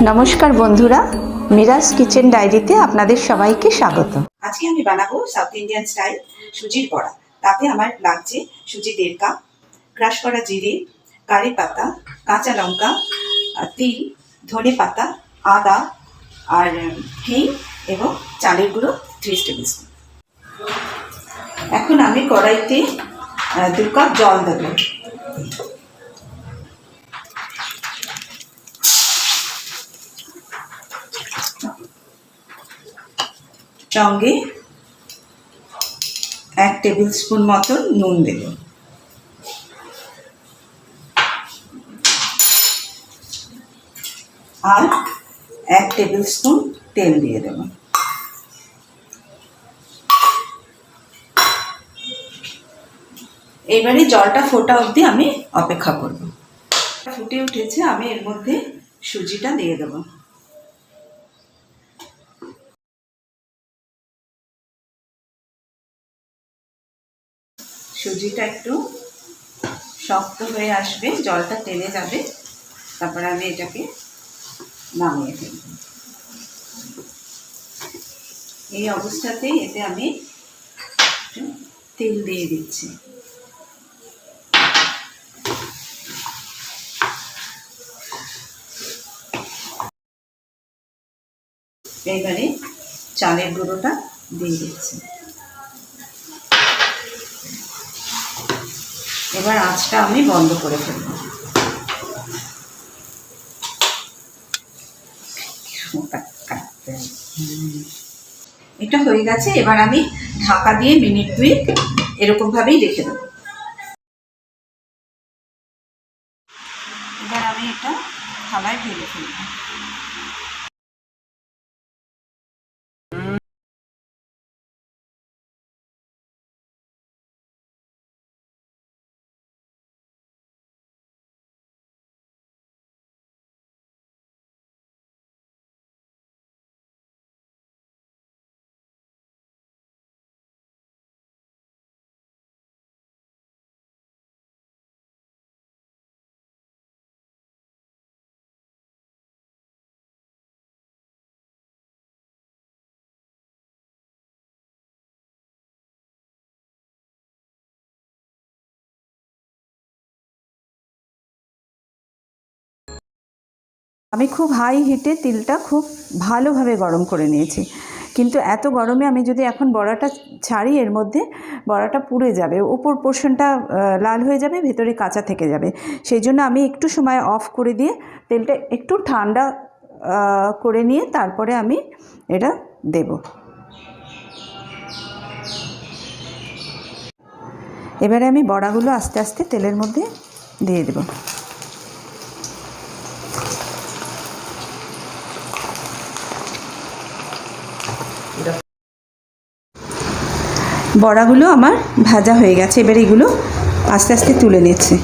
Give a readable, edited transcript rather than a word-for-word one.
নমস্কার বন্ধুরা, মিরাজ কিচেন ডায়েরিতে আপনাদের সবাইকে স্বাগত। আজকে আমি বানাবো সাউথ ইন্ডিয়ান স্টাইল সুজির বড়া। তাতে আমার লাগছে সুজি 1.5 কাপ, ক্রাশ করা জিরে, কারি পাতা, কাঁচা লঙ্কা, তিল, ধনে পাতা, আদা আর হিং এবং চালের গুঁড়ো 3 টেবিল স্পুন। এখন আমি কড়াইতে 2 কাপ জল দেবো। সঙ্গে 1 টেবিল স্পুন মতন নুন দেব। আর 1 টেবিল স্পুন তেল দিয়ে দেব। এবারে জলটা ফোটা অবধি আমি অপেক্ষা করব। ফুটে উঠেছে, আমি এর মধ্যে সুজিটা দিয়ে দেব। সুজিটা একটু শক্ত হয়ে আসবে, জলটা টেনে যাবে, তারপরে আমি এটাকে নামিয়ে ফেলব। এই অবস্থাতেই এতে আমি তেল দিয়ে দিচ্ছি। এবারে চালের গুঁড়োটা দিয়ে দিচ্ছি। এবার আঁচটা আমি বন্ধ করে ফেলব। এটা হয়ে গেছে, এবার আমি ঢাকা দিয়ে মিনিট 2 এরকম ভাবেই রেখে দেব। এবার আমি এটা থালায় ঢেলে ফেলব। আমি খুব হাই হিটে তেলটা খুব ভালোভাবে গরম করে নিয়েছি, কিন্তু এত গরমে আমি যদি এখন বড়াটা ছাড়ি, এর মধ্যে বড়াটা পুড়ে যাবে, উপর পোর্শনটা লাল হয়ে যাবে, ভেতরে কাঁচা থেকে যাবে। সেই জন্য আমি একটু সময় অফ করে দিয়ে তেলটা একটু ঠান্ডা করে নিয়ে তারপরে আমি এটা দেব। এবারে আমি বড়াগুলো আস্তে আস্তে তেলের মধ্যে দিয়ে দেব। বড়াগুলো আমার ভাজা হয়ে গেছে, এবার এগুলো আস্তে আস্তে তুলে নিচ্ছি।